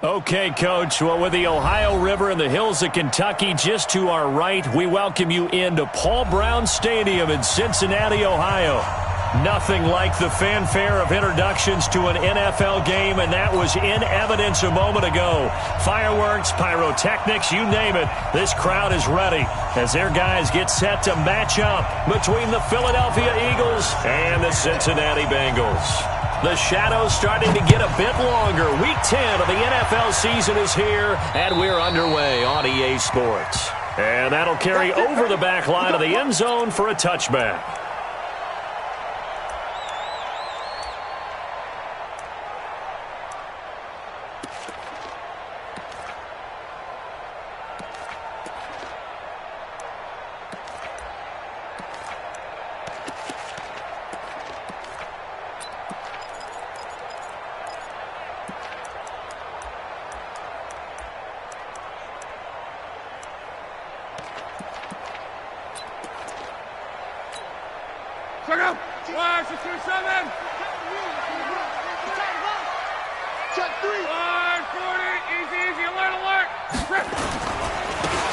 Okay, Coach. Well, with the Ohio River and the hills of Kentucky just to our right, we welcome you into Paul Brown Stadium in Cincinnati, Ohio. Nothing like the fanfare of introductions to an NFL game, and that was in evidence a moment ago. Fireworks, pyrotechnics, you name it. This crowd is ready as their guys get set to match up between the Philadelphia Eagles and the Cincinnati Bengals. The shadows starting to get a bit longer. Week 10 of the NFL season is here, and we're underway on EA Sports. And that'll carry over the back line of the end zone for a touchback.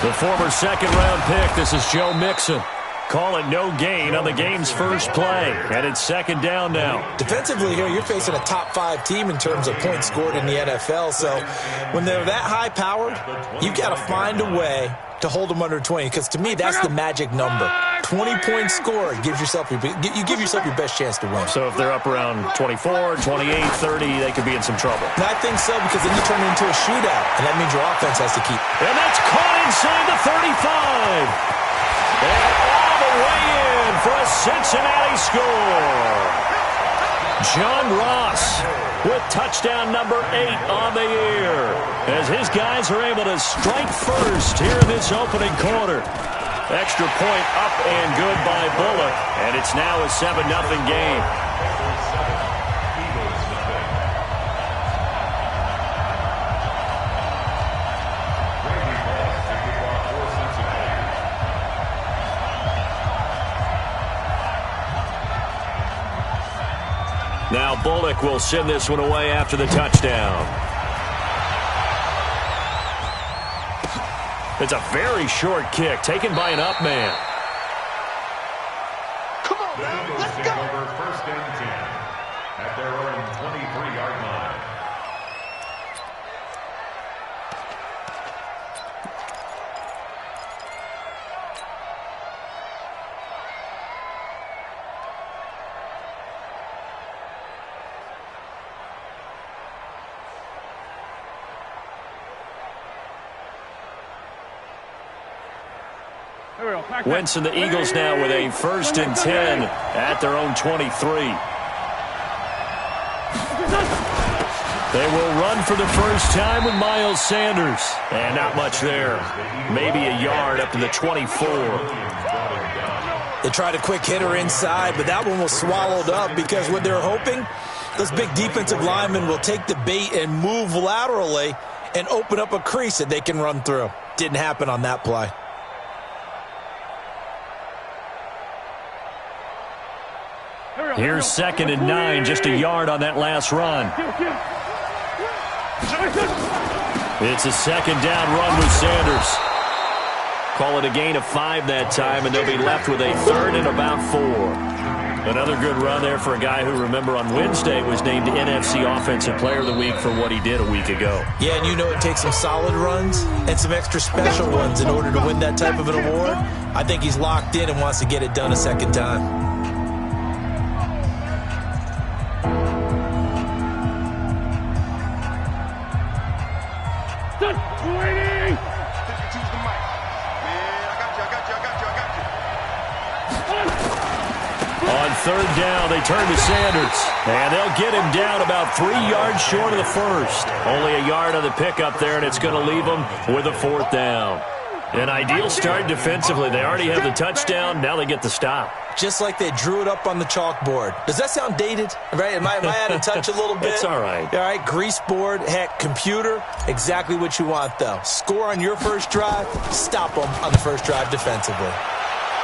The former second-round pick, this is Joe Mixon. Call it no gain on the game's first play, and it's second down now. Defensively here, you're facing a top-5 team in terms of points scored in the NFL, so when they're that high-powered, you've got to find a way to hold them under 20, because to me, that's the magic number. 20-point score, you give yourself your best chance to win. So if they're up around 24, 28, 30, they could be in some trouble. And I think so, because then you turn it into a shootout, and that means your offense has to keep. And that's caught inside the 35. And all the way in for a Cincinnati score. John Ross with touchdown number 8 on the year, as his guys are able to strike first here in this opening quarter. Extra point up and good by Bullock, and it's now a 7-0 game. Now Bullock will send this one away after the touchdown. It's a very short kick taken by an up man. Come on, man. Let's go. Over first and 10 at their own 23-yard line. Wentz and the Eagles now with a 1st and 10 at their own 23. They will run for the first time with Miles Sanders. And not much there. Maybe a yard up to the 24. They tried a quick hitter inside, but that one was swallowed up because what they're hoping, those big defensive linemen will take the bait and move laterally and open up a crease that they can run through. Didn't happen on that play. Here's 2nd and 9, just a yard on that last run. It's a second down run with Sanders. Call it a gain of 5 that time, and they'll be left with a 3rd and about 4. Another good run there for a guy who, remember, on Wednesday was named NFC Offensive Player of the Week for what he did a week ago. Yeah, and you know it takes some solid runs and some extra special ones in order to win that type of an award. I think he's locked in and wants to get it done a second time. On 3rd down, they turn to Sanders, and they'll get him down about 3 yards short of the first. Only a yard on the pickup there, and it's going to leave them with a 4th down. An ideal start defensively. They already have the touchdown. Now they get the stop. Just like they drew it up on the chalkboard. Does that sound dated? Right? Am I out of touch a little bit? It's all right. All right, grease board, heck, computer, exactly what you want, though. Score on your first drive, stop them on the first drive defensively.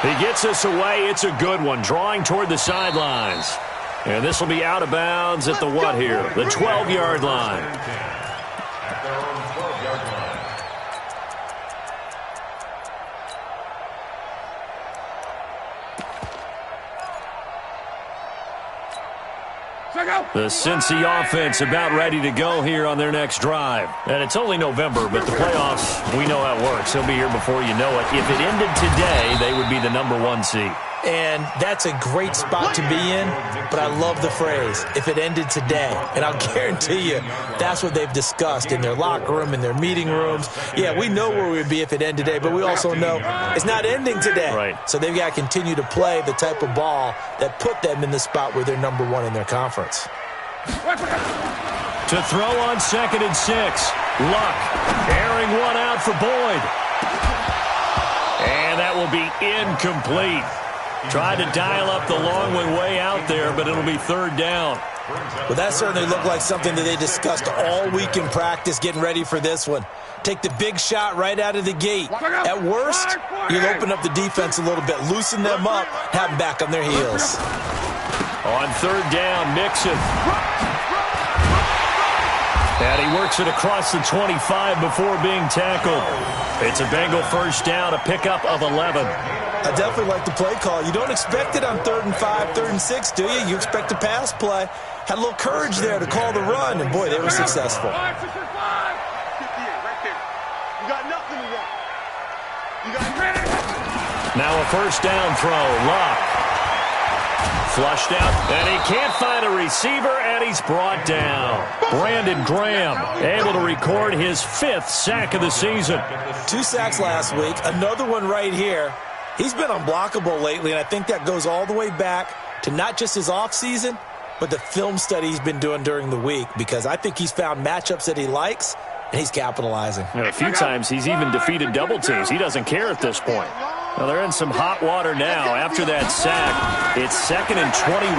He gets us away. It's a good one, drawing toward the sidelines. And this will be out of bounds at the what here? The 12-yard line. The Cincy offense about ready to go here on their next drive. And it's only November, but the playoffs, we know how it works. They'll be here before you know it. If it ended today, they would be the #1 seed. And that's a great spot to be in, but I love the phrase, if it ended today. And I'll guarantee you, that's what they've discussed in their locker room, in their meeting rooms. Yeah, we know where we would be if it ended today, but we also know it's not ending today. Right. So they've got to continue to play the type of ball that put them in the spot where they're #1 in their conference. To throw on 2nd and 6. Luck airing one out for Boyd. And that will be incomplete. Tried to dial up the long way out there, but it'll be 3rd down. Well, that certainly looked like something that they discussed all week in practice getting ready for this one. Take the big shot right out of the gate. At worst, you'll open up the defense a little bit, loosen them up, have them back on their heels. On 3rd down, Mixon. And he works it across the 25 before being tackled. It's a Bengal 1st down, a pickup of 11. I definitely like the play call. You don't expect it on 3rd and 5, 3rd and 6, do you? You expect a pass play. Had a little courage there to call the run, and boy, they were successful. Now a 1st down throw. Luck. Flushed out, and he can't find a receiver, and he's brought down. Brandon Graham able to record his 5th sack of the season. 2 sacks last week, another one right here. He's been unblockable lately, and I think that goes all the way back to not just his offseason, but the film study he's been doing during the week, because I think he's found matchups that he likes, and he's capitalizing. A few times he's even defeated double teams. He doesn't care at this point. Well, they're in some hot water now. After that sack, it's 2nd and 21.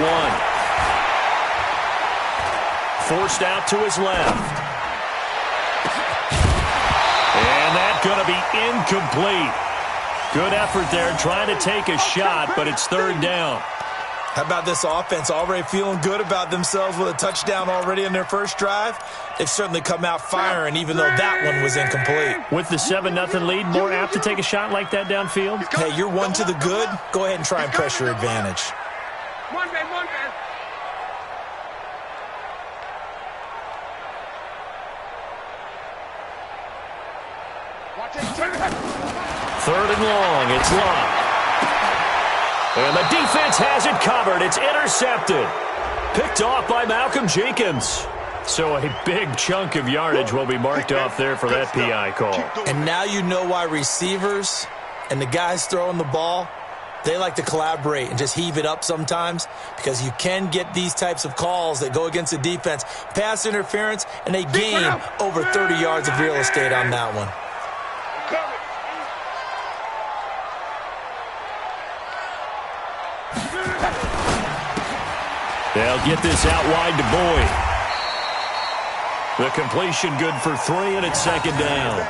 Forced out to his left. And that's going to be incomplete. Good effort there, trying to take a shot, but it's 3rd down. How about this offense already feeling good about themselves with a touchdown already in their first drive? They've certainly come out firing, even though that one was incomplete. With the 7-0 lead, more apt to take a shot like that downfield? Hey, you're one to the good. Go ahead and try and press your advantage. One man. 3rd and long, it's Luck. And the defense has it covered. It's intercepted. Picked off by Malcolm Jenkins. So a big chunk of yardage will be marked off there for that PI call. And now you know why receivers and the guys throwing the ball, they like to collaborate and just heave it up sometimes, because you can get these types of calls that go against the defense. Pass interference, and they gain over 30 yards of real estate on that one. They'll get this out wide to Boyd. The completion good for 3, and it's 2nd down.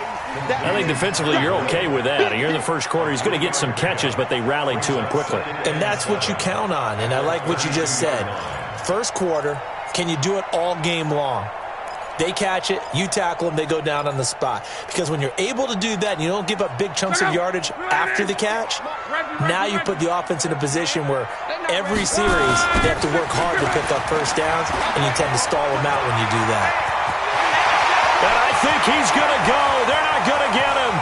I think defensively you're okay with that. Here in the first quarter, he's going to get some catches, but they rallied to him quickly. And that's what you count on, and I like what you just said. First quarter, can you do it all game long? They catch it, you tackle them, they go down on the spot. Because when you're able to do that and you don't give up big chunks of yardage after the catch, now you put the offense in a position where every series they have to work hard to pick up 1st downs, and you tend to stall them out when you do that. And I think he's going to go. They're not going to get him.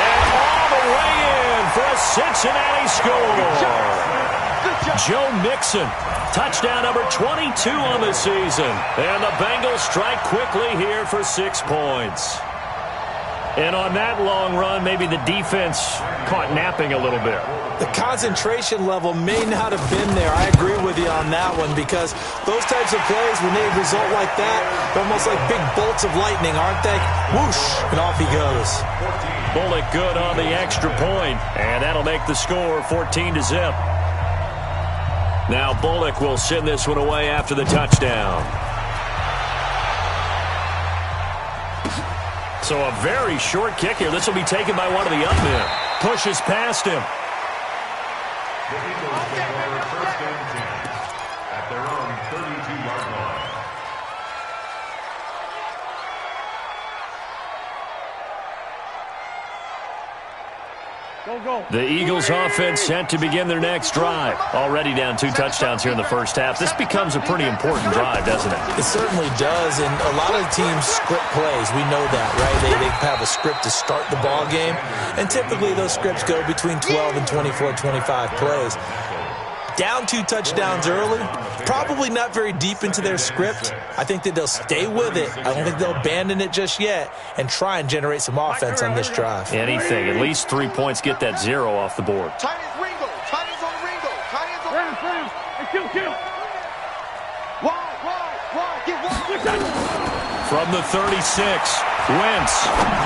And all the way in for a Cincinnati score. Joe Mixon, touchdown number 22 on the season. And the Bengals strike quickly here for 6 points. And on that long run, maybe the defense caught napping a little bit. The concentration level may not have been there. I agree with you on that one, because those types of plays, when they result like that, they're almost like big bolts of lightning, aren't they? Whoosh, and off he goes. Bullock good on the extra point, and that'll make the score 14-0. Now Bullock will send this one away after the touchdown. So a very short kick here. This will be taken by one of the up men. Pushes past him. The Eagles take over 1st and 10 at their own 32-yard line. Go The Eagles offense set to begin their next drive. Already down 2 touchdowns here in the first half. This becomes a pretty important drive, doesn't it? It certainly does, and a lot of teams script plays. We know that, right? They have a script to start the ball game, and typically those scripts go between 12 and 24, 25 plays. Down 2 touchdowns early, probably not very deep into their script. I think that they'll stay with it. I don't think they'll abandon it just yet and try and generate some offense on this drive. Anything. At least 3 points, get that 0 off the board. Tight ends Ringo. Tight ends on Ringo. Tight ends on Ringo. Wide. Get wide. From the 36, Wentz.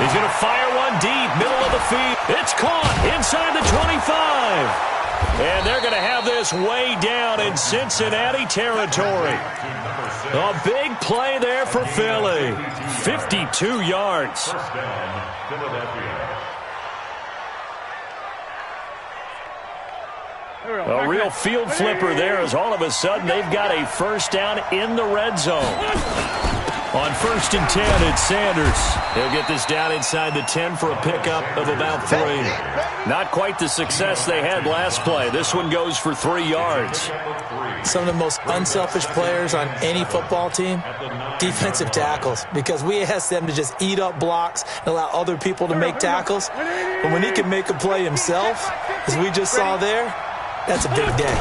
He's going to fire one deep, middle of the field. It's caught inside the 25. And they're going to have this way down in Cincinnati territory. A big play there for Philly. 52 yards. First down, Philadelphia. A real field flipper there as all of a sudden they've got a first down in the red zone. On 1st and 10, it's Sanders. He'll get this down inside the 10 for a pickup of about 3. Not quite the success they had last play. This one goes for 3 yards. Some of the most unselfish players on any football team, defensive tackles, because we ask them to just eat up blocks and allow other people to make tackles. But when he can make a play himself, as we just saw there, that's a big day.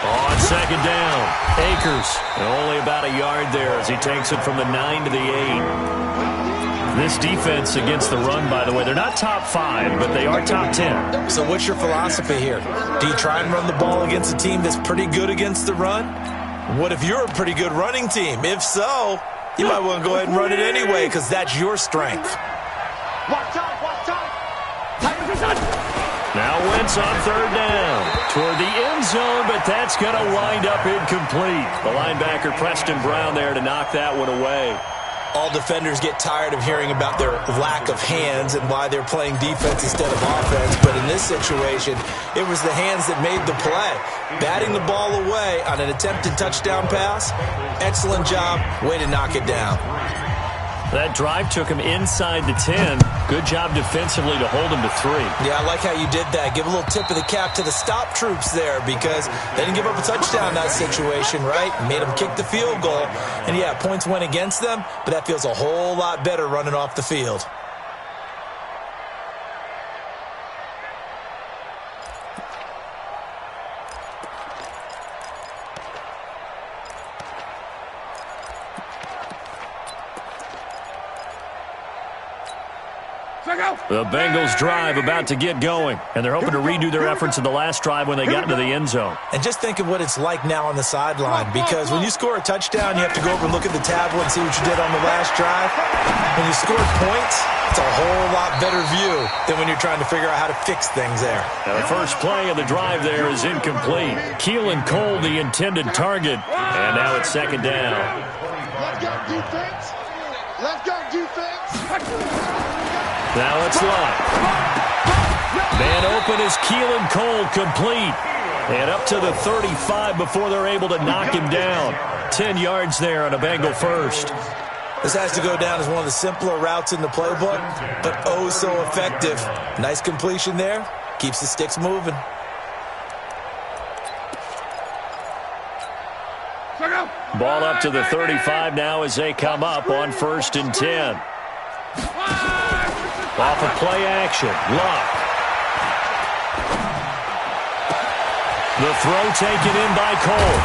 On 2nd down, Akers. And only about a yard there as he takes it from the 9 to the 8. This defense against the run, by the way, they're not top 5, but they are top 10. So what's your philosophy here? Do you try and run the ball against a team that's pretty good against the run? What if you're a pretty good running team? If so, you might want to go ahead and run it anyway because that's your strength. Watch out. Now Wentz on 3rd down toward the end zone, but that's going to wind up incomplete. The linebacker Preston Brown there to knock that one away. All defenders get tired of hearing about their lack of hands and why they're playing defense instead of offense. But in this situation, it was the hands that made the play. Batting the ball away on an attempted touchdown pass, excellent job, way to knock it down. That drive took him inside the 10. Good job defensively to hold him to 3. Yeah, I like how you did that. Give a little tip of the cap to the stop troops there because they didn't give up a touchdown in that situation, right? Made them kick the field goal. And, yeah, points went against them, but that feels a whole lot better running off the field. The Bengals drive about to get going, and they're hoping to redo their efforts in the last drive when they got into the end zone. And just think of what it's like now on the sideline, because when you score a touchdown, you have to go over and look at the tablet and see what you did on the last drive. When you score points, it's a whole lot better view than when you're trying to figure out how to fix things there. Now the first play of the drive there is incomplete. Keelan Cole, the intended target, and now it's 2nd down. Let's go defense. Let's go defense. Now it's Lott. Man open is Keelan Cole, complete. And up to the 35 before they're able to knock him down. 10 yards there on a Bengal first. This has to go down as one of the simpler routes in the playbook, but oh so effective. Nice completion there. Keeps the sticks moving. Ball up to the 35 now as they come up on 1st and 10. Off of play action, Lott. The throw taken in by Cole.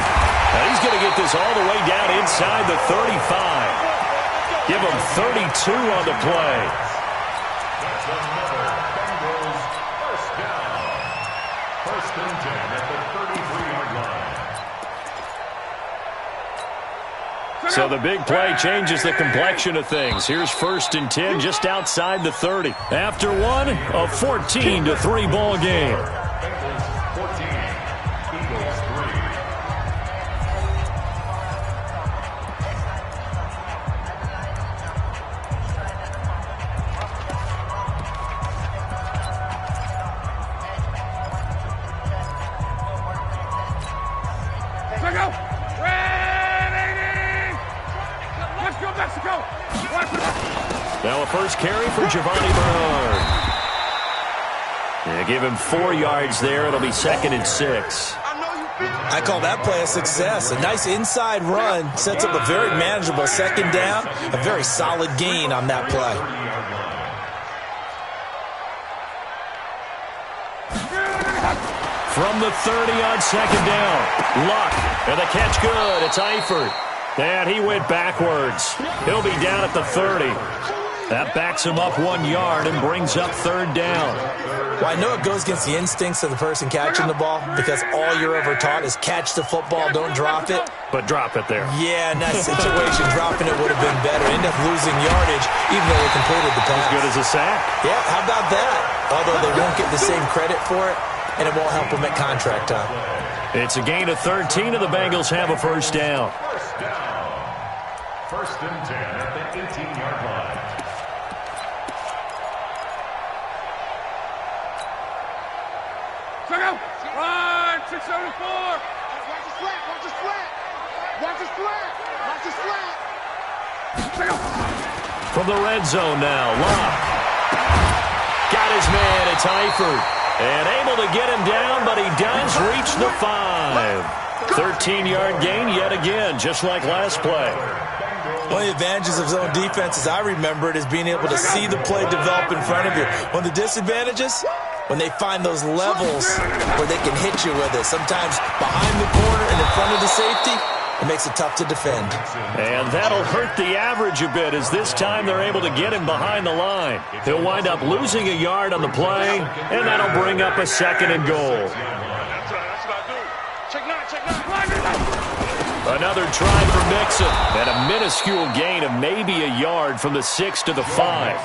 Now he's going to get this all the way down inside the 35. Give him 32 on the play. That's another Bengals first down. 1st and 10 at the 33-yard line. So the big play changes the complexion of things. Here's 1st and 10 just outside the 30. After one, a 14-3 ball game. Bengals 14, Eagles 3. Now a first carry for Giovanni Bernard. Yeah, give him 4 yards there. It'll be 2nd and 6. I call that play a success. A nice inside run sets up a very manageable 2nd down. A very solid gain on that play. From the 30 on 2nd down. Luck. And the catch good. It's Eifert. And he went backwards. He'll be down at the 30. That backs him up 1 yard and brings up 3rd down. Well, I know it goes against the instincts of the person catching the ball because all you're ever taught is catch the football, don't drop it. But drop it there. Yeah, in that situation, dropping it would have been better. End up losing yardage even though they completed the pass. As good as a sack. Yeah, how about that? Although they won't get the same credit for it, and it won't help them at contract time. It's a gain of 13, and the Bengals have a 1st down. 1st and 10 at the 18-yard line. Check out. Run, 674. Watch the slant. Watch the slant. Watch the slant. Watch the slant. Check out. From the red zone now, Locke. Got his man, it's Eifert. And able to get him down, but he does reach the 5. 13-yard gain yet again, just like last play. One of the advantages of zone defense, as I remember it, is being able to see the play develop in front of you. One of the disadvantages, when they find those levels where they can hit you with it, sometimes behind the corner and in front of the safety, it makes it tough to defend. And that'll hurt the average a bit, as this time they're able to get him behind the line. He'll wind up losing a yard on the play, and that'll bring up a 2nd and goal. That's what I do. Check 9, check 9. Another try for Mixon, and a minuscule gain of maybe a yard from the 6 to the 5.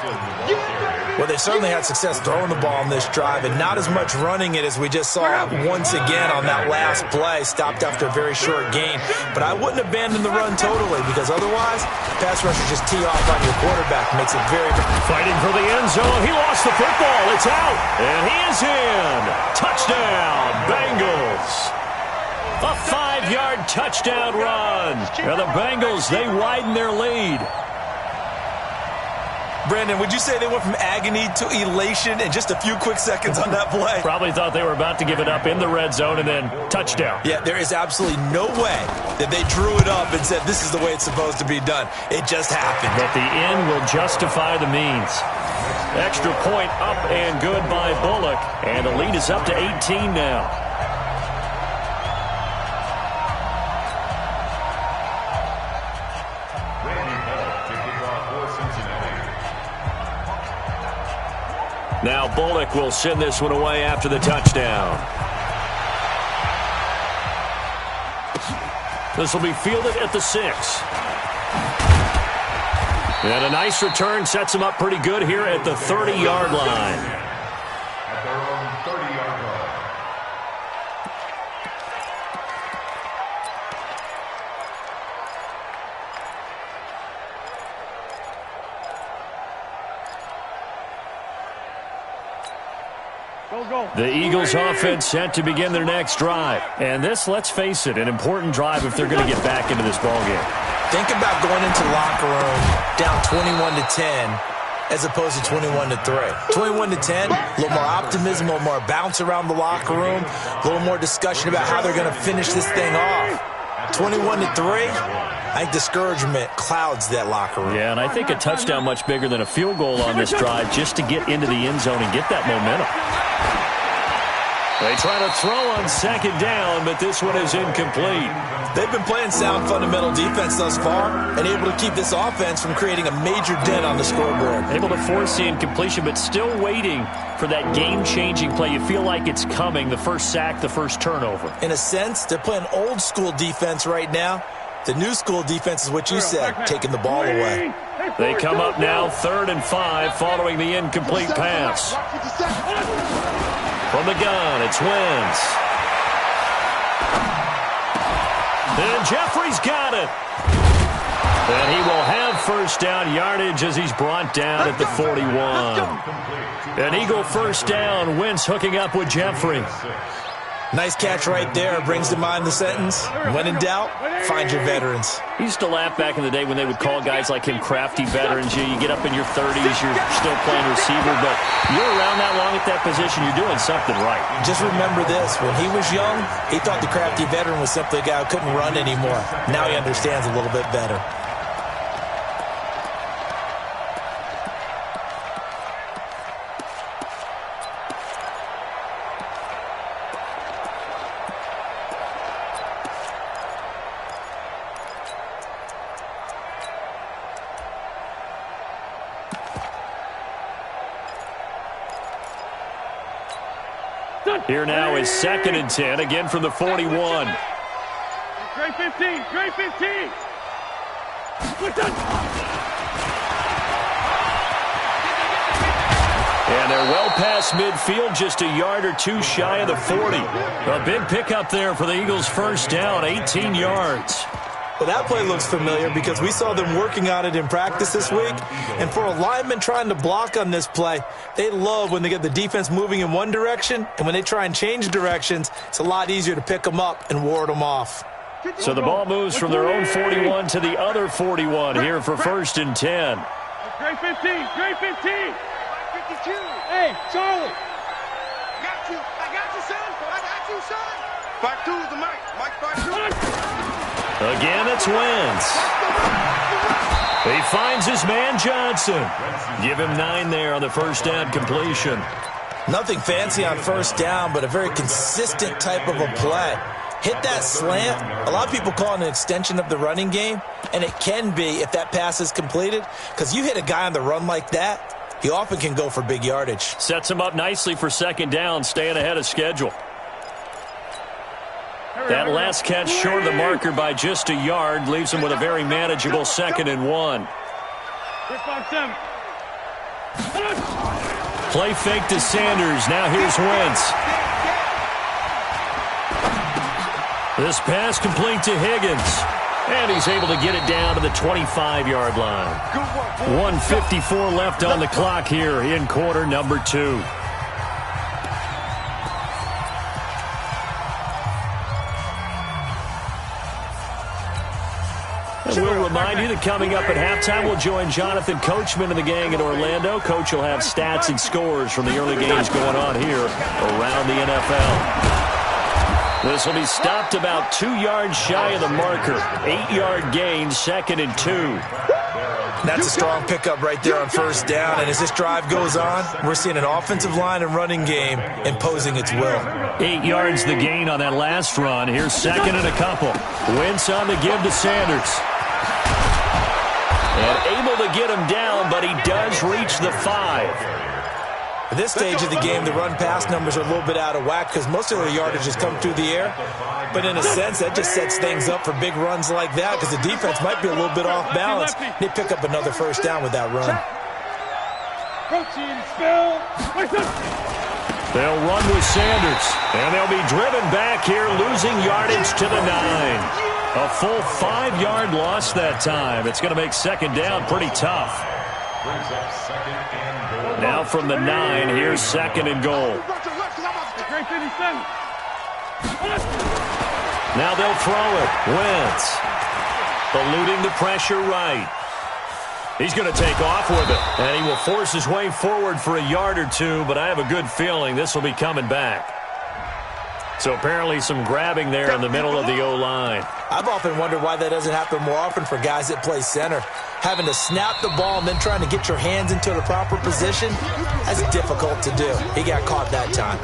Well, they certainly had success throwing the ball on this drive, and not as much running it as we just saw once again on that last play. Stopped after a very short gain. But I wouldn't abandon the run totally, because otherwise, pass rushers just tee off on your quarterback. Makes it very... Fighting for the end zone. He lost the football. It's out, and he is in. Touchdown, Bengals. A 5-yard touchdown run. And the Bengals, they widen their lead. Brandon, would you say they went from agony to elation in just a few quick seconds on that play? Probably thought they were about to give it up in the red zone and then touchdown. Yeah, there is absolutely no way that they drew it up and said this is the way it's supposed to be done. It just happened. But the end will justify the means. Extra point up and good by Bullock. And the lead is up to 18 now. Now Bullock will send this one away after the touchdown. This will be fielded at the 6. And a nice return sets him up pretty good here at the 30-yard line. At their own 30-yard line. The Eagles offense set to begin their next drive. And this, let's face it, an important drive if they're going to get back into this ballgame. Think about going into the locker room down 21-10 as opposed to 21-3. 21-10, a little more optimism, a little more bounce around the locker room, a little more discussion about how they're going to finish this thing off. 21-3, I think discouragement clouds that locker room. Yeah, and I think a touchdown much bigger than a field goal on this drive just to get into the end zone and get that momentum. They try to throw on 2nd down, but this one is incomplete. They've been playing sound fundamental defense thus far and able to keep this offense from creating a major dent on the scoreboard. Able to force the incompletion, but still waiting for that game-changing play. You feel like it's coming, the first sack, the first turnover. In a sense, they're playing old school defense right now. The new school defense is what you said, taking the ball away. They come up now 3rd and 5 following the incomplete pass. From the gun, it's Wentz. And Jeffrey's got it. And he will have 1st down yardage as he's brought down at the 41. An Eagle 1st down, Wentz hooking up with Jeffrey. Nice catch right there. Brings to mind the sentence, when in doubt, find your veterans. He used to laugh back in the day when they would call guys like him crafty veterans. You get up in your 30s, you're still playing receiver, but you're around that long at that position, you're doing something right. Just remember this. When he was young, he thought the crafty veteran was simply a guy who couldn't run anymore. Now he understands a little bit better. Here now is 2nd and 10, again from the 41. Great 15, great 15. And they're well past midfield, just a yard or two shy of the 40. A big pickup there for the Eagles' first down, 18 yards. Well, that play looks familiar because we saw them working on it in practice this week. And for a lineman trying to block on this play, they love when they get the defense moving in one direction. And when they try and change directions, it's a lot easier to pick them up and ward them off. So the ball moves from their own 41 to the other 41 here for 1st and 10. Great 15, great 15. 52. Hey, Charlie. I got you, son. I got you, son. 5-2 is the mic. Mike 5-2. Again, it's Wentz. He finds his man Johnson. Give him 9 there on the first down completion. Nothing fancy on first down, but a very consistent type of a play. Hit that slant. A lot of people call it an extension of the running game, and it can be if that pass is completed, because you hit a guy on the run like that, he often can go for big yardage. Sets him up nicely for 2nd down, staying ahead of schedule. That last catch short of the marker by just a yard leaves him with a very manageable 2nd and 1. Play fake to Sanders. Now here's Wentz. This pass complete to Higgins. And he's able to get it down to the 25-yard line. 1:54 left on the clock here in quarter number 2. And we'll remind you that coming up at halftime, we'll join Jonathan Coachman and the gang in Orlando. Coach will have stats and scores from the early games going on here around the NFL. This will be stopped about 2 yards shy of the marker. 8-yard gain, 2nd and 2. That's a strong pickup right there on first down. And as this drive goes on, we're seeing an offensive line and running game imposing its will. 8 yards the gain on that last run. Here's 2nd and a couple. Wentz on the give to Sanders. And able to get him down, but he does reach the 5. At this stage of the game, the run-pass numbers are a little bit out of whack because most of their yardage has come through the air. But in a sense, that just sets things up for big runs like that because the defense might be a little bit off balance. They pick up another first down with that run. They'll run with Sanders, and they'll be driven back here, losing yardage to the 9. A full 5-yard loss that time. It's going to make 2nd down pretty tough. Now from the 9, here's 2nd and goal. Now they'll throw it. Wentz eluding the pressure right. He's going to take off with it, and he will force his way forward for a yard or two, but I have a good feeling this will be coming back. So apparently some grabbing there in the middle of the O-line. I've often wondered why that doesn't happen more often for guys that play center. Having to snap the ball and then trying to get your hands into the proper position, that's difficult to do. He got caught that time.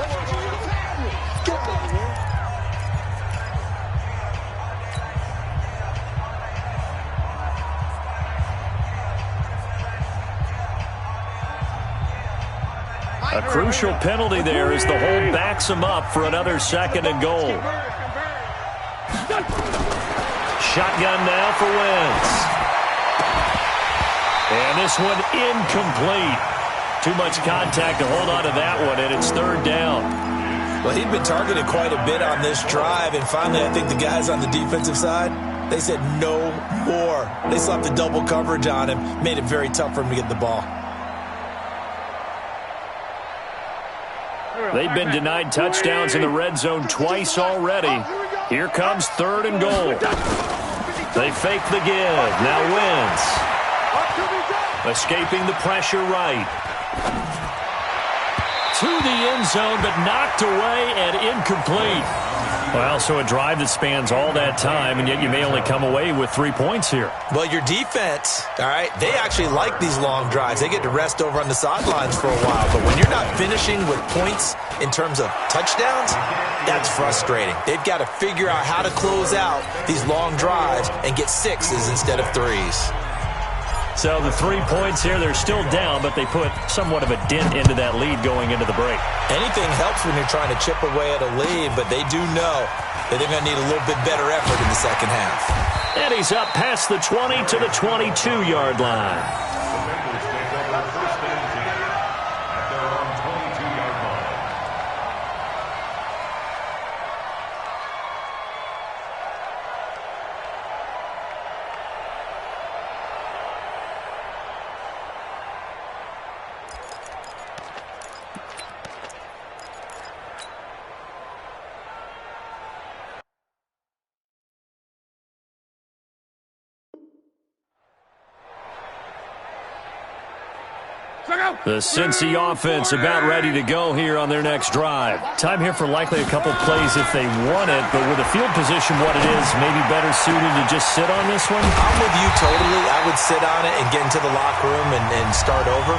A crucial penalty there as the hold backs him up for another 2nd and goal. Shotgun now for Wentz. And this one incomplete. Too much contact to hold on to that one, and it's 3rd down. Well, he'd been targeted quite a bit on this drive, and finally I think the guys on the defensive side, they said no more. They slapped the double coverage on him, made it very tough for him to get the ball. They've been denied touchdowns in the red zone twice already. Here comes 3rd and goal. They fake the give. Now Wentz. Escaping the pressure right. To the end zone, but knocked away and incomplete. Well, so a drive that spans all that time, and yet you may only come away with 3 points here. Well, your defense, all right, they actually like these long drives. They get to rest over on the sidelines for a while. But when you're not finishing with points in terms of touchdowns, that's frustrating. They've got to figure out how to close out these long drives and get 6s instead of 3s. So the 3 points here, they're still down, but they put somewhat of a dent into that lead going into the break. Anything helps when you're trying to chip away at a lead, but they do know that they're going to need a little bit better effort in the second half. And he's up past the 20 to the 22-yard line. The Bengals take over 1st and 10 at their own 22-yard line. The Cincy offense about ready to go here on their next drive. Time here for likely a couple plays if they want it, but with the field position what it is, maybe better suited to just sit on this one? I'm with you totally. I would sit on it and get into the locker room and start over.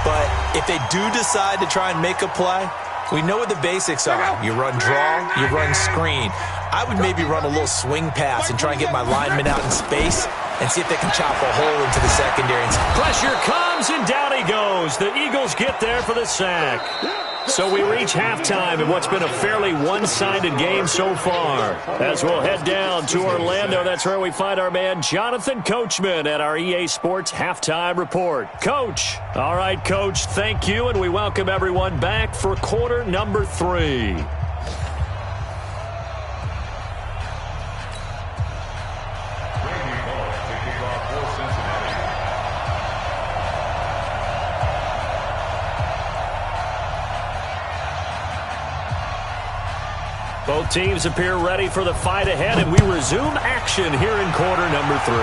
But if they do decide to try and make a play, we know what the basics are. You run draw, you run screen. I would maybe run a little swing pass and try and get my linemen out in space and see if they can chop a hole into the secondary. Pressure comes, and down he goes. The Eagles get there for the sack. So we reach halftime in what's been a fairly one-sided game so far. As we'll head down to Orlando, that's where we find our man Jonathan Coachman at our EA Sports Halftime Report. Coach. All right, Coach, thank you, and we welcome everyone back for quarter number 3. Both teams appear ready for the fight ahead, and we resume action here in quarter number 3.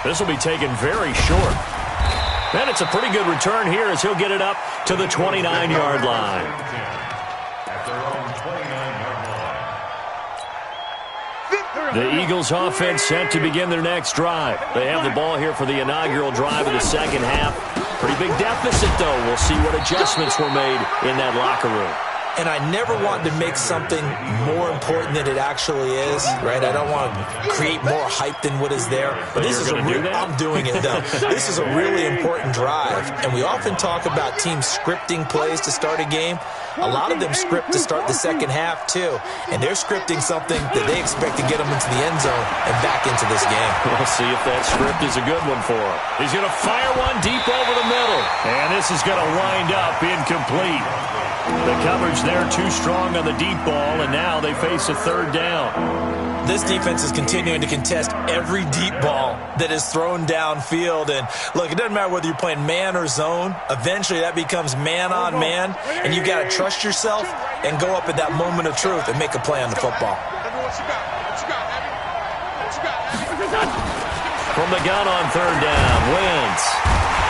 This will be taken very short. And it's a pretty good return here as he'll get it up to the 29-yard line. The Eagles offense set to begin their next drive. They have the ball here for the inaugural drive of the second half. Pretty big deficit, though. We'll see what adjustments were made in that locker room. And I never want to make something more important than it actually is, right? I don't want to create more hype than what is there. But this is I'm doing it, though. This is a really important drive. And we often talk about teams scripting plays to start a game. A lot of them script to start the second half, too. And they're scripting something that they expect to get them into the end zone and back into this game. We'll see if that script is a good one for him. He's going to fire one deep over the middle. And this is going to wind up incomplete. The coverage there too strong on the deep ball, and now they face a 3rd down. This defense is continuing to contest every deep ball that is thrown downfield. And, look, it doesn't matter whether you're playing man or zone. Eventually that becomes man on man, and you've got to trust yourself and go up at that moment of truth and make a play on the football. From the gun on 3rd down, Wentz.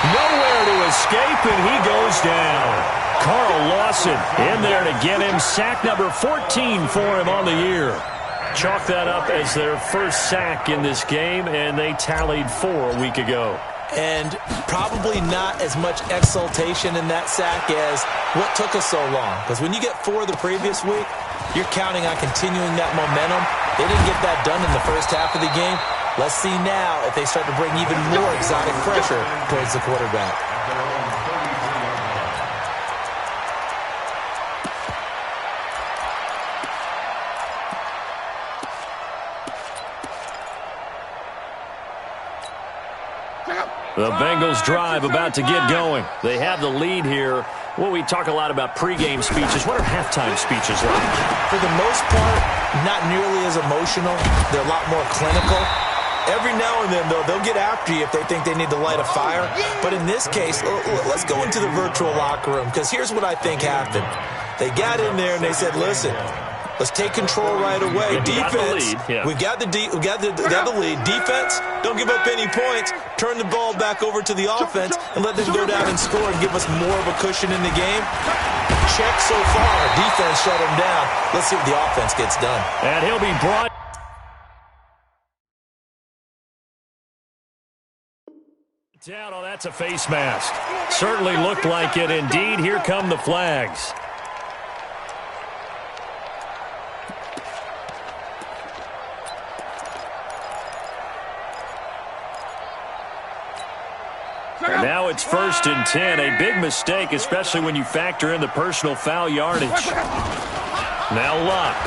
Nowhere to escape, and he goes down. Carl Lawson in there to get him. Sack number 14 for him on the year. Chalk that up as their first sack in this game, and they tallied 4 a week ago. And probably not as much exultation in that sack as what took us so long. Because when you get 4 the previous week, you're counting on continuing that momentum. They didn't get that done in the first half of the game. Let's see now if they start to bring even more exotic pressure towards the quarterback. The Bengals drive about to get going. They have the lead here. Well, we talk a lot about pregame speeches. What are halftime speeches like? For the most part, not nearly as emotional. They're a lot more clinical. Every now and then, though, they'll get after you if they think they need to light a fire. But in this case, let's go into the virtual locker room, because here's what I think happened. They got in there and they said, listen, let's take control right away. Defense, we got the lead. Defense, don't give up any points. Turn the ball back over to the offense and let them go down and score and give us more of a cushion in the game. Check so far. Defense shut him down. Let's see what the offense gets done. And he'll be brought down. Oh, that's a face mask. Certainly looked like it indeed. Here come the flags. And now it's 1st and 10. A big mistake, especially when you factor in the personal foul yardage. Now Luck.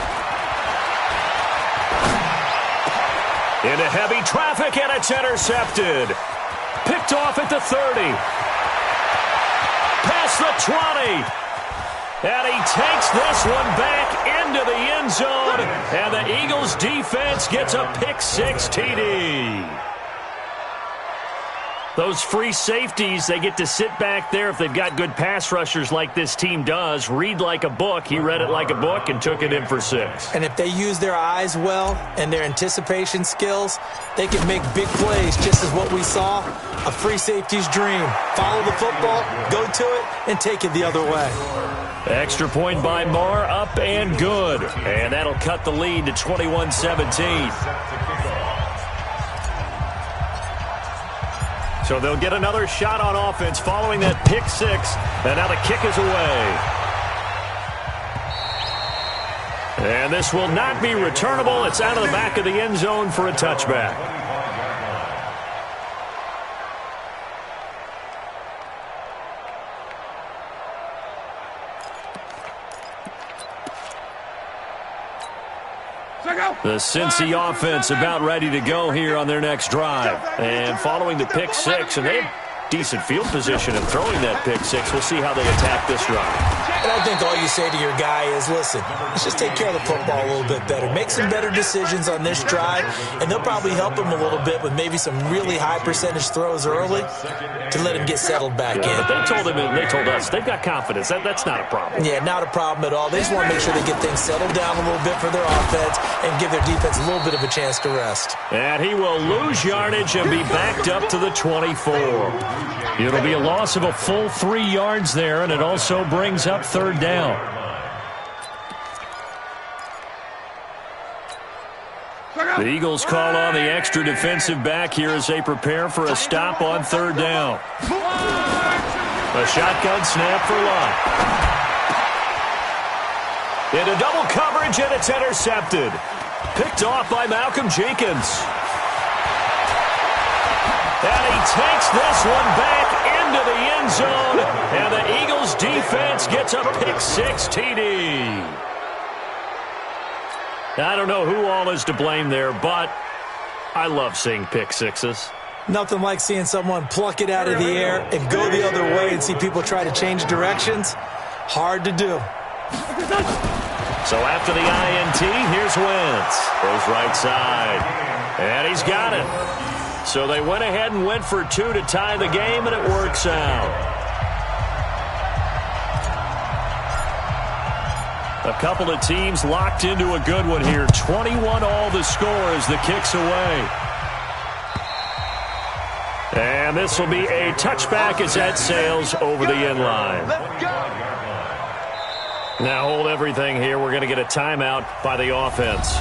Into heavy traffic, and it's intercepted. Picked off at the 30. Past the 20. And he takes this one back into the end zone. And the Eagles defense gets a pick-6 TD. Those free safeties, they get to sit back there if they've got good pass rushers like this team does. Read like a book. He read it like a book and took it in for 6. And if they use their eyes well and their anticipation skills, they can make big plays, just as what we saw. A free safety's dream. Follow the football, go to it, and take it the other way. Extra point by Marr, up and good. And that'll cut the lead to 21-17. So they'll get another shot on offense following that pick-6. And now the kick is away. And this will not be returnable. It's out of the back of the end zone for a touchback. The Cincy offense about ready to go here on their next drive. And following the pick-6, and they have decent field position in throwing that pick-6. We'll see how they attack this drive. And I think all you say to your guy is, listen, let's just take care of the football a little bit better. Make some better decisions on this drive, and they'll probably help him a little bit with maybe some really high percentage throws early to let him get settled back in. But they told him, and they told us, they've got confidence. That's not a problem. Yeah, not a problem at all. They just want to make sure they get things settled down a little bit for their offense and give their defense a little bit of a chance to rest. And he will lose yardage and be backed up to the 24. It'll be a loss of a full 3 yards there, and it also brings up 3rd down. The Eagles call on the extra defensive back here as they prepare for a stop on 3rd down. A shotgun snap for Luck. Into double coverage, and it's intercepted. Picked off by Malcolm Jenkins. And he takes this one back into the end zone, and the Eagles defense gets a pick-6 TD. I don't know who all is to blame there, but I love seeing pick-6s. Nothing like seeing someone pluck it out of the air and go the other way and see people try to change directions. Hard to do. So after the INT, here's Wentz. Goes right side. And he's got it. So they went ahead and went for 2 to tie the game, and it works out. A couple of teams locked into a good one here. 21 all the score as the kick's away. And this will be a touchback as that sails over the end line. Now hold everything here. We're going to get a timeout by the offense.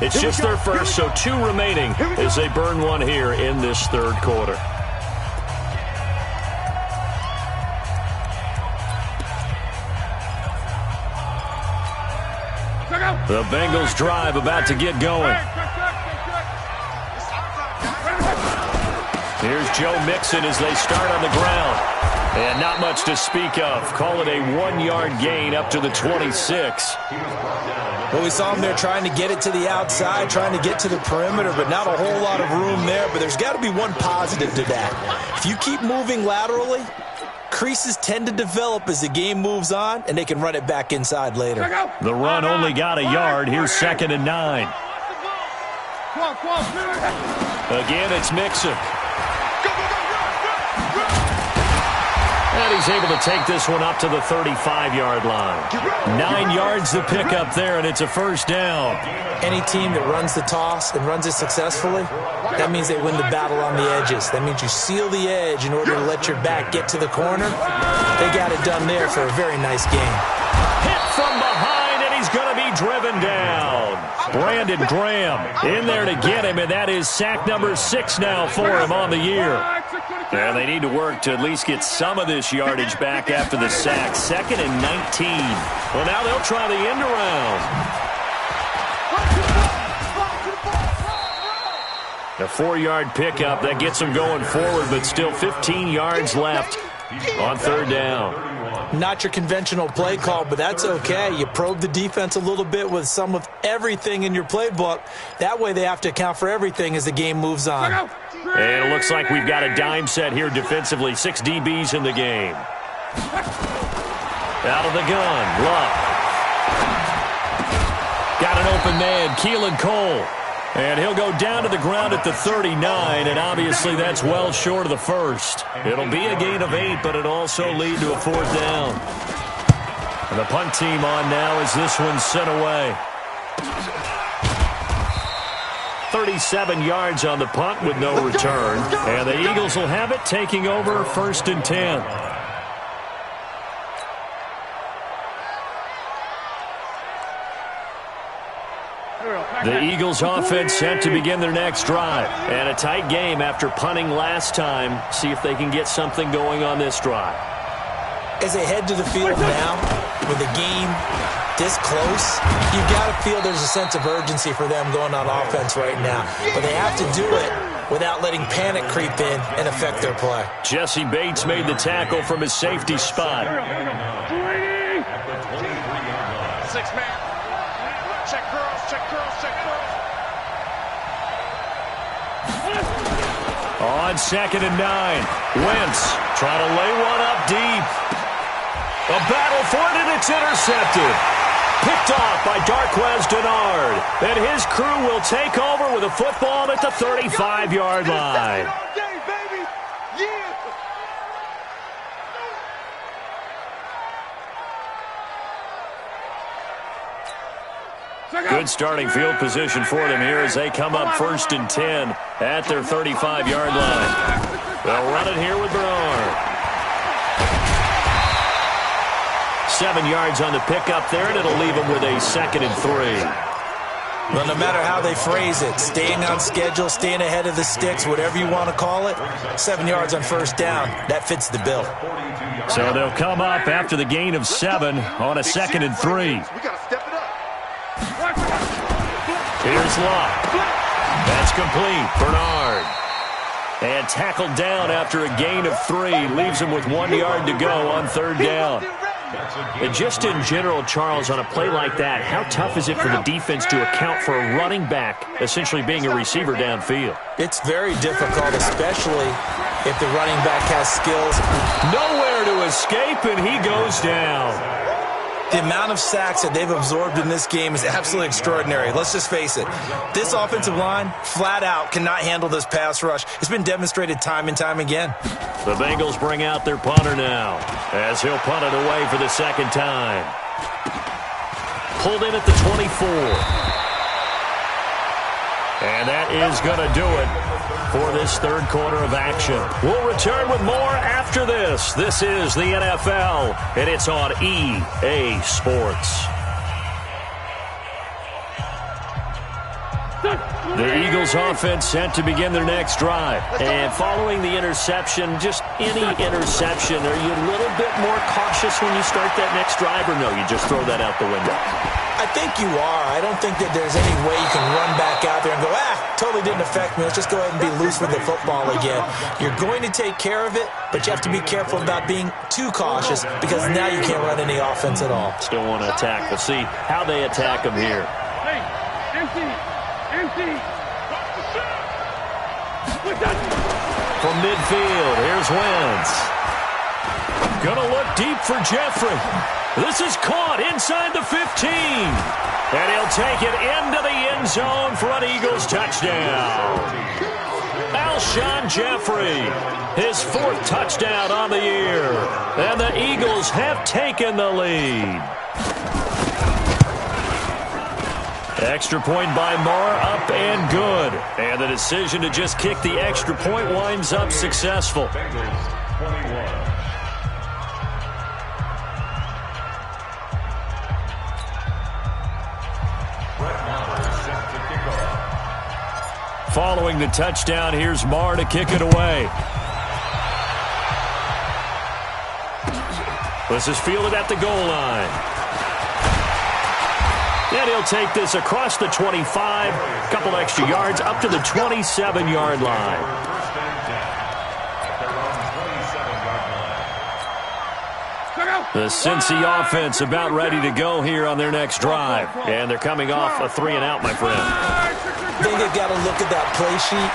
It's just their first, so 2 remaining as they burn one here in this 3rd quarter. The Bengals drive about to get going. Here's Joe Mixon as they start on the ground. And not much to speak of. Call it a 1-yard gain up to the 26. Well, we saw him there trying to get it to the outside, trying to get to the perimeter, but not a whole lot of room there. But there's got to be one positive to that. If you keep moving laterally, creases tend to develop as the game moves on, and they can run it back inside later. The run only got a yard. Here's 2nd and 9. Again, it's Mixon. And he's able to take this one up to the 35-yard line. 9 yards to pick up there, and it's a first down. Any team that runs the toss and runs it successfully, that means they win the battle on the edges. That means you seal the edge in order to let your back get to the corner. They got it done there for a very nice game. Hit from behind, and he's going to be driven down. Brandon Graham in there to get him, and that is sack number 6 now for him on the year. And they need to work to at least get some of this yardage back after the sack. 2nd and 19. Well, now they'll try the end around. A 4-yard pickup. That gets them going forward, but still 15 yards left on 3rd down. Not your conventional play call, but that's okay. You probe the defense a little bit with some of everything in your playbook. That way they have to account for everything as the game moves on. And it looks like we've got a dime set here defensively. 6 DBs in the game. Out of the gun, Love. Got an open man, Keelan Cole. And he'll go down to the ground at the 39, and obviously that's well short of the first. It'll be a gain of 8, but it'll also lead to a 4th down. And the punt team on now as this one's sent away. 37 yards on the punt with no return. And the Eagles will have it, taking over 1st and 10. The Eagles offense set to begin their next drive. And a tight game after punting last time. See if they can get something going on this drive. As they head to the field now, with the game this close, you've got to feel there's a sense of urgency for them going on offense right now. But they have to do it without letting panic creep in and affect their play. Jesse Bates made the tackle from his safety spot. 6-man. Check curls, check curls, check curls. On 2nd and 9. Wentz trying to lay one up deep. A battle for it, and it's intercepted. Picked off by Darquez Denard. And his crew will take over with a football at the 35-yard line. Good starting field position for them here as they come up 1st and 10 at their 35-yard line. They'll run it here with Bernard. 7 yards on the pickup there, and it'll leave them with a 2nd and 3. Well, no matter how they phrase it, staying on schedule, staying ahead of the sticks, whatever you want to call it, 7 yards on 1st down, that fits the bill. So they'll come up after the gain of 7 on a 2nd and 3. We got to step it up. Here's Locke. That's complete. Bernard. And tackled down after a gain of 3. Leaves him with 1 yard to go on 3rd down. And just in general, Charles, on a play like that, how tough is it for the defense to account for a running back essentially being a receiver downfield? It's very difficult, especially if the running back has skills. Nowhere to escape, and he goes down. The amount of sacks that they've absorbed in this game is absolutely extraordinary. Let's just face it. This offensive line, flat out, cannot handle this pass rush. It's been demonstrated time and time again. The Bengals bring out their punter now as he'll punt it away for the 2nd time. Pulled in at the 24. And that is going to do it for this 3rd quarter of action. We'll return with more after this. This is the NFL, and it's on EA Sports. The Eagles offense set to begin their next drive. And following the interception, just any interception, are you a little bit more cautious when you start that next drive, or no, you just throw that out the window? I think you are. I don't think that there's any way you can run back out there and go, totally didn't affect me. Let's just go ahead and be loose with the football again. You're going to take care of it, but you have to be careful about being too cautious because now you can't run any offense at all. Still want to attack. We'll see how they attack them here. Hey, empty. From midfield, here's Wentz. Gonna look deep for Jeffrey. This is caught inside the 15. And he'll take it into the end zone for an Eagles touchdown. Alshon Jeffrey, his 4th touchdown on the year. And the Eagles have taken the lead. Extra point by Moore, up and good. And the decision to just kick the extra point winds up successful. Following the touchdown, here's Marr to kick it away. This is fielded at the goal line. And he'll take this across the 25, a couple extra yards, up to the 27-yard line. The Cincy offense about ready to go here on their next drive. And they're coming off a 3-and-out, my friend. I think they've got to look at that play sheet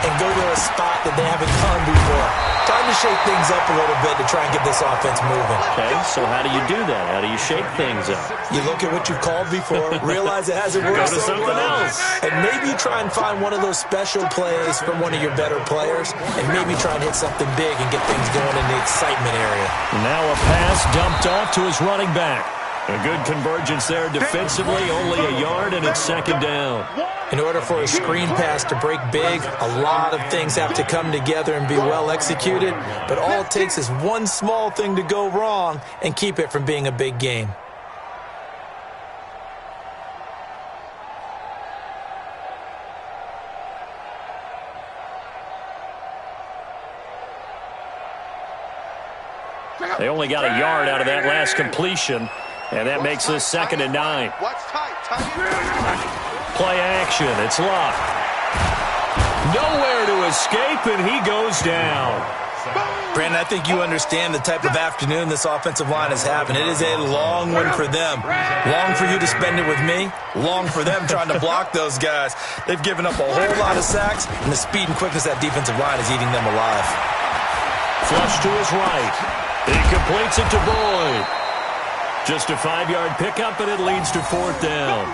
and go to a spot that they haven't gone before. Time to shake things up a little bit to try and get this offense moving. Okay, so how do you do that? How do you shake things up? You look at what you've called before, realize it hasn't worked Go to something else. and maybe try and find one of those special plays from one of your better players, and maybe try and hit something big and get things going in the excitement area. Now a pass dumped off to his running back. A good convergence there defensively, only a yard, and it's 2nd down. In order for a screen pass to break big, a lot of things have to come together and be well executed, but all it takes is one small thing to go wrong and keep it from being a big game. They only got a yard out of that last completion, and that makes this 2nd and 9. Play action. It's locked. Nowhere to escape, and he goes down. Brandon, I think you understand the type of afternoon this offensive line is having. It is a long one for them. Long for you to spend it with me. Long for them trying to block those guys. They've given up a whole lot of sacks, and the speed and quickness of that defensive line is eating them alive. Flush to his right. He completes it to Boyd. Just a 5-yard pickup, and it leads to 4th down.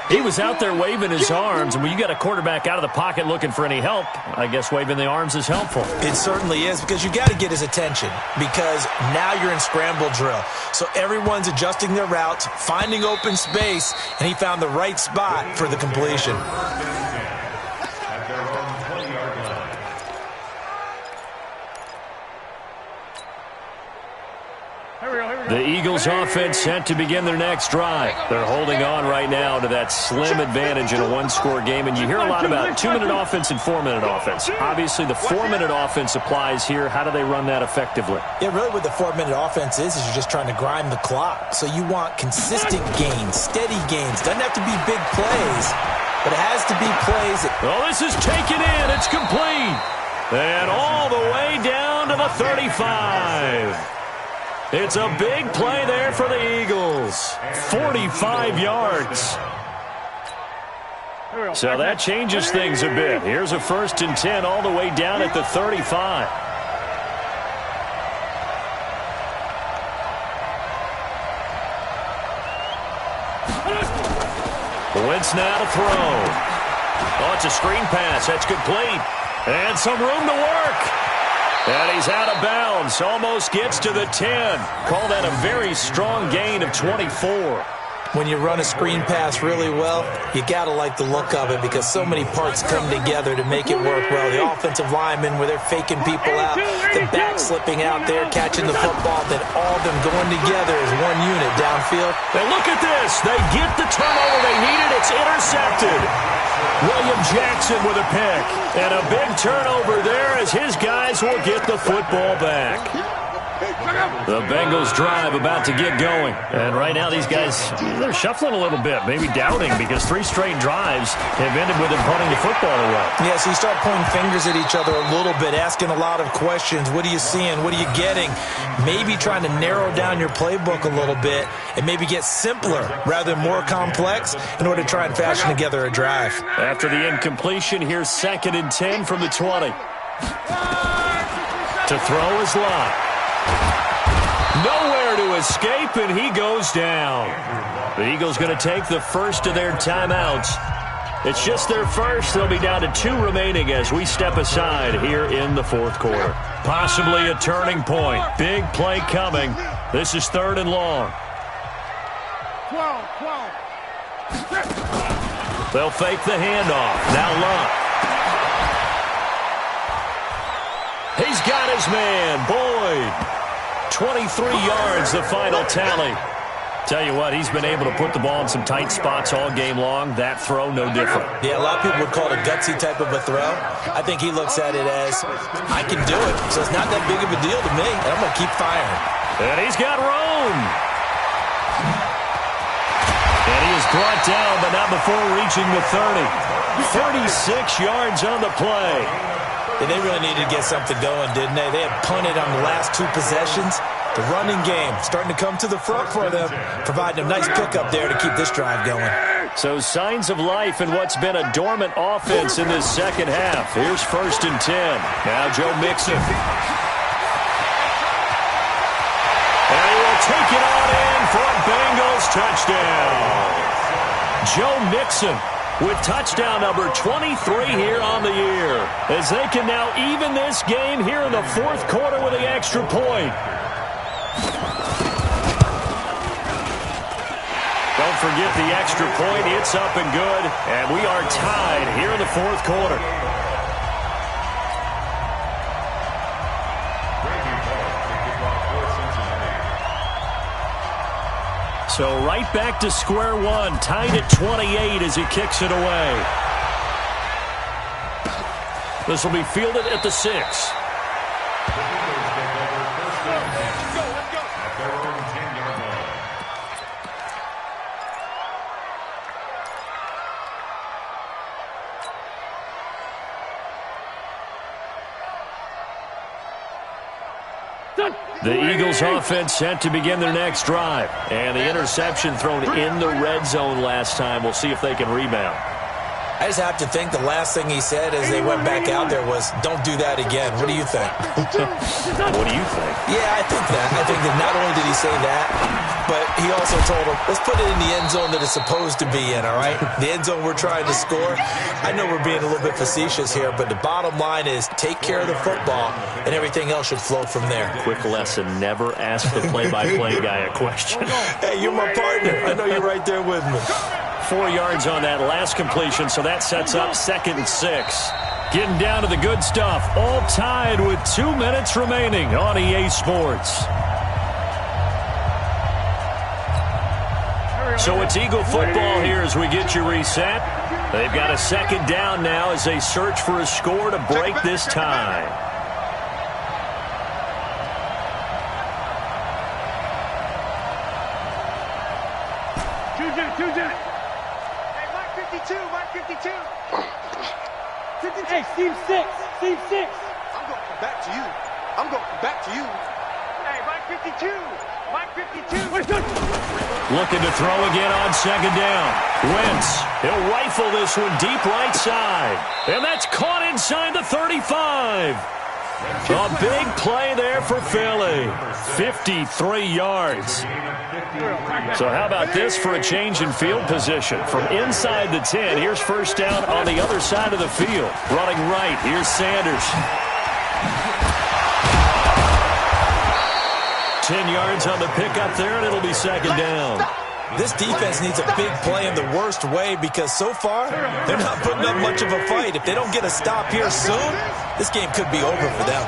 He was out there waving his arms, and when you got a quarterback out of the pocket looking for any help, I guess waving the arms is helpful. It certainly is, because you got to get his attention, because now you're in scramble drill. So everyone's adjusting their routes, finding open space, and he found the right spot for the completion. The Eagles offense set to begin their next drive. They're holding on right now to that slim advantage in a one-score game, and you hear a lot about 2-minute offense and 4-minute offense. Obviously, the 4-minute offense applies here. How do they run that effectively? Yeah, really what the 4-minute offense is you're just trying to grind the clock. So you want consistent gains, steady gains. Doesn't have to be big plays, but it has to be plays. Well, this is taken in. It's complete. And all the way down to the 35. It's a big play there for the Eagles. 45 yards. So that changes things a bit. Here's a 1st and 10 all the way down at the 35. Wentz now to throw. Oh, it's a screen pass. That's complete. And some room to work. And he's out of bounds. Almost gets to the 10. Call that a very strong gain of 24. When you run a screen pass really well, you got to like the look of it because so many parts come together to make it work well. The offensive linemen, where they're faking people out, the back slipping out there, catching the football, then all of them going together as one unit downfield. And look at this. They get the turnover they needed. It's intercepted. William Jackson with a pick. And a big turnover there as his guys will get the football back. The Bengals drive about to get going. And right now these guys, they're shuffling a little bit, maybe doubting, because 3 straight drives have ended with them punting the football away. Yeah, so you start pointing fingers at each other a little bit, asking a lot of questions. What are you seeing? What are you getting? Maybe trying to narrow down your playbook a little bit and maybe get simpler rather than more complex in order to try and fashion together a drive. After the incompletion, here's 2nd and 10 from the 20. To throw is Lott. Nowhere to escape, and he goes down. The Eagles going to take the first of their timeouts. It's just their first. They'll be down to 2 remaining as we step aside here in the fourth quarter. Possibly a turning point. Big play coming. This is 3rd and long. 12. They'll fake the handoff. Now Luck. He's got his man, Boyd. 23 yards, the final tally. Tell you what, he's been able to put the ball in some tight spots all game long. That throw, no different. Yeah, a lot of people would call it a gutsy type of a throw. I think he looks at it as, I can do it, so it's not that big of a deal to me, and I'm going to keep firing. And he's got room. And he is brought down, but not before reaching the 30. 36 yards on the play. And they really needed to get something going, didn't they? They had punted on the last 2 possessions. The running game starting to come to the front for them, providing a nice pickup there to keep this drive going. So signs of life in what's been a dormant offense in this second half. Here's 1st and 10. Now Joe Mixon. And he will take it on in for a Bengals touchdown. Joe Mixon with touchdown number 23 here on the year, as they can now even this game here in the fourth quarter with the extra point. Don't forget the extra point. It's up and good, and we are tied here in the fourth quarter. So right back to square one, tied at 28 as he kicks it away. This will be fielded at the 6. The Eagles offense set to begin their next drive. And the interception thrown in the red zone last time. We'll see if they can rebound. I just have to think the last thing he said as they went back out there was, don't do that again. What do you think? What do you think? Yeah, I think that. I think that not only did he say that, but he also told him, let's put it in the end zone that it's supposed to be in, all right? The end zone we're trying to score. I know we're being a little bit facetious here, but the bottom line is take care of the football, and everything else should flow from there. Quick lesson, never ask the play-by-play guy a question. Hey, you're my partner. I know you're right there with me. 4 yards on that last completion, so that sets up 2nd and 6. Getting down to the good stuff, all tied with 2 minutes remaining on EA Sports. So it's Eagle football here as we get you reset. They've got a 2nd down now as they search for a score to break this tie. Hey, Team 6. Team 6. I'm going to come back to you. I'm going to come back to you. Hey, Mike 52. Mike 52. Looking to throw again on 2nd down. Wentz, he'll rifle this one deep right side. And that's caught inside the 35. A big play there for Philly. 53 yards. So how about this for a change in field position? From inside the 10, here's 1st down on the other side of the field. Running right, here's Sanders. 10 yards on the pickup there, and it'll be 2nd down. This defense needs a big play in the worst way because so far, they're not putting up much of a fight. If they don't get a stop here soon, this game could be over for them.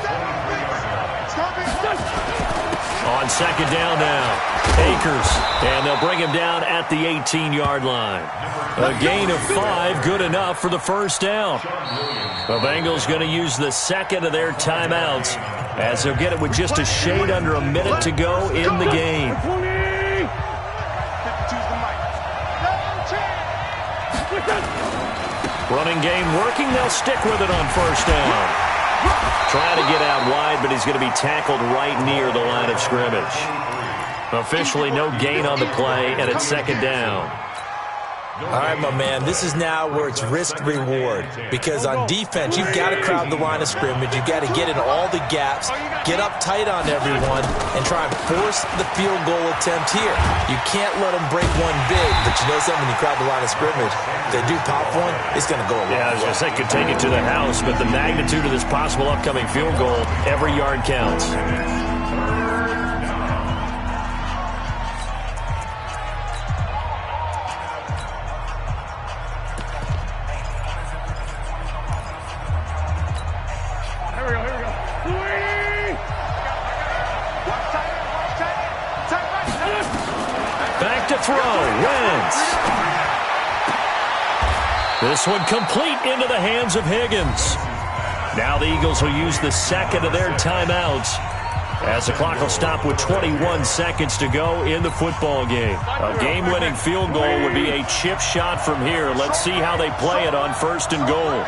On 2nd down now, Akers, and they'll bring him down at the 18-yard line. A gain of 5, good enough for the 1st down. The Bengals going to use the 2nd of their timeouts as they'll get it with just a shade under a minute to go in the game. Running game working, they'll stick with it on 1st down. Trying to get out wide, but he's going to be tackled right near the line of scrimmage. Officially no gain on the play, and it's 2nd down. All right, my man, this is now where it's risk-reward, because on defense, you've got to crowd the line of scrimmage. You've got to get in all the gaps, get up tight on everyone, and try and force the field goal attempt here. You can't let them break one big, but you know something, when you crowd the line of scrimmage, if they do pop one, it's going to go a long way. Yeah, I was going to say, could take it to the house, but the magnitude of this possible upcoming field goal, every yard counts. Back to throw, Wentz. This one complete into the hands of Higgins. Now the Eagles will use the second of their timeouts as the clock will stop with 21 seconds to go in the football game. A game-winning field goal would be a chip shot from here. Let's see how they play it on 1st and goal.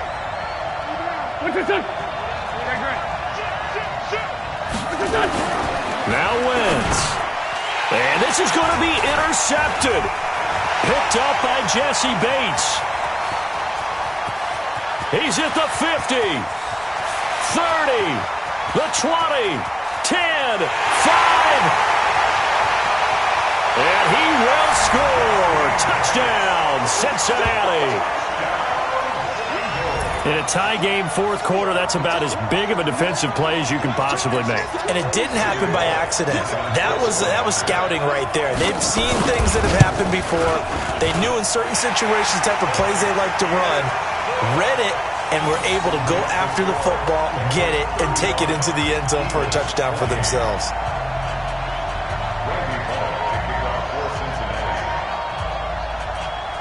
Now Wentz. And this is going to be intercepted. Picked up by Jesse Bates. He's at the 50, 30, the 20, 10, 5. And he will score. Touchdown, Cincinnati. In a tie game, 4th quarter, that's about as big of a defensive play as you can possibly make. And it didn't happen by accident. That was scouting right there. They've seen things that have happened before. They knew in certain situations the type of plays they like to run, read it, and were able to go after the football, get it, and take it into the end zone for a touchdown for themselves.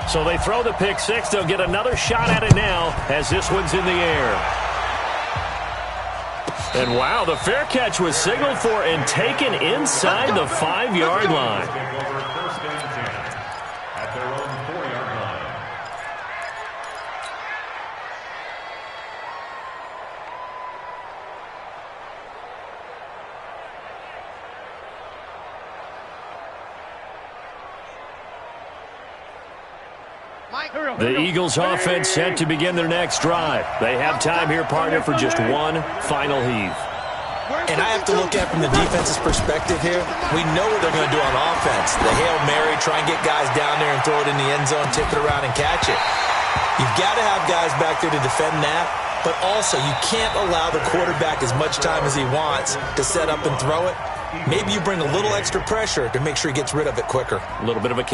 So they throw the pick six. They'll get another shot at it now as this one's in the air. And wow, the fair catch was signaled for and taken inside the 5-yard line. At their own 4-yard line. The Eagles offense set to begin their next drive. They have time here, partner, for just one final heave. And I have to look at from the defense's perspective here. We know what they're going to do on offense. The Hail Mary, try and get guys down there and throw it in the end zone, tip it around and catch it. You've got to have guys back there to defend that, but also you can't allow the quarterback as much time as he wants to set up and throw it. Maybe you bring a little extra pressure to make sure he gets rid of it quicker. A little bit of a